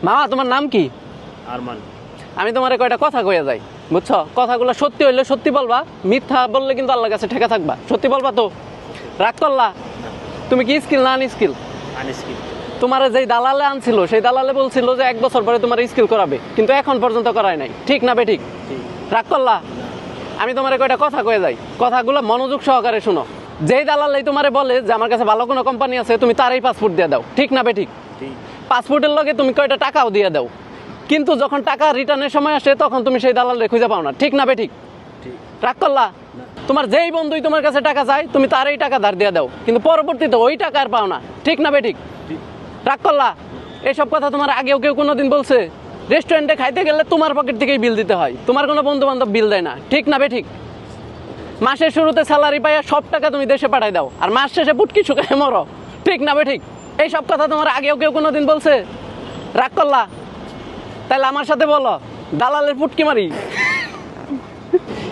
মামা তোমার নাম কি? আরমান। আমি তোমার কয়টা কথা কইয়া যাই, বুঝছো? কথাগুলো সত্যি হইলে সত্যি বলবা, মিথ্যা বললে কিন্তু আল্লাহর কাছে ঠেকা থাকবা। সত্যি বলবা তো? রাগ করলা? তুমি কি স্কিল না আনস্কিল? আনস্কিল। তোমার যেই দালালে আনছিল সেই দালালে বলছিল যে 1 বছর পরে তোমার স্কিল করাবে, কিন্তু এখন পর্যন্ত করায় নাই। ঠিক না বেঠিক? রাগ করলা? আমি তোমার কয়টা কথা কয়ে যাই, কথাগুলো মনোযোগ সহকারে শুনো। যেই দালালেই তোমারে বলে যে আমার কাছে ভালো কোনো কোম্পানি আছে, তুমি তারই পাসপোর্ট দিয়ে দাও। ঠিক না বেঠিক? পাসপোর্টের লগে তুমি কয়টা টাকাও দিয়ে দাও, কিন্তু যখন টাকা রিটার্নের সময় আসে তখন তুমি সেই দালালে খুঁজে পাও না। ঠিক না বেঠিক? রাগ করলা? তোমার যেই বন্ধুই তোমার কাছে টাকা চায় তুমি তারই টাকা ধার দিয়ে দাও, কিন্তু পরবর্তীতে ওই টাকা আর পাও না। ঠিক না বেঠিক? রাগ করলা? এইসব কথা তোমার আগেও কেউ কোনোদিন বলছে? রেস্টুরেন্টে খাইতে গেলে তোমার পকেট থেকেই বিল দিতে হয়, তোমার কোনো বন্ধু বান্ধব বিল দেয় না। ঠিক না বেঠিক? মাসের শুরুতে স্যালারি পাইয়া সব টাকা তুমি দেশে পাঠাই দাও, আর মাস শেষে পুটকি শুকায় মরো। ঠিক না বেঠিক? এইসব কথা তোমার আগেও কেউ কোনোদিন বলছে? রাগ করলা? তাহলে আমার সাথে বলো, দালালের পুটকি মারি।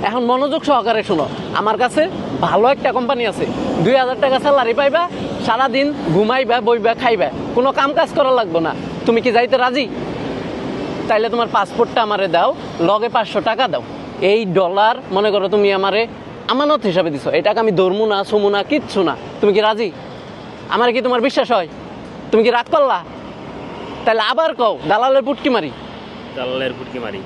এখন মনোযোগ সহকারে শোনো, আমার কাছে ভালো একটা কোম্পানি আছে। 2000 টাকা স্যালারি পাইবা, সারাদিন ঘুমাইবা, বইবা, খাইবা, কোনো কাম কাজ করা লাগবে না। তুমি কি যাইতে রাজি? তাইলে তোমার পাসপোর্টটা আমারে দাও, লগে 500 টাকা দাও। এই ডলার মনে করো তুমি আমারে আমানত হিসাবে দিছো, এই টাকা আমি ধরমু না, ছুমু না, কিচ্ছু না। তুমি কি রাজি? আমার কি তোমার বিশ্বাস হয়? তুমি কি রাগ করলা? তাহলে আবার কও দালালের পুটকি মারি। দালালের পুটকি মারি।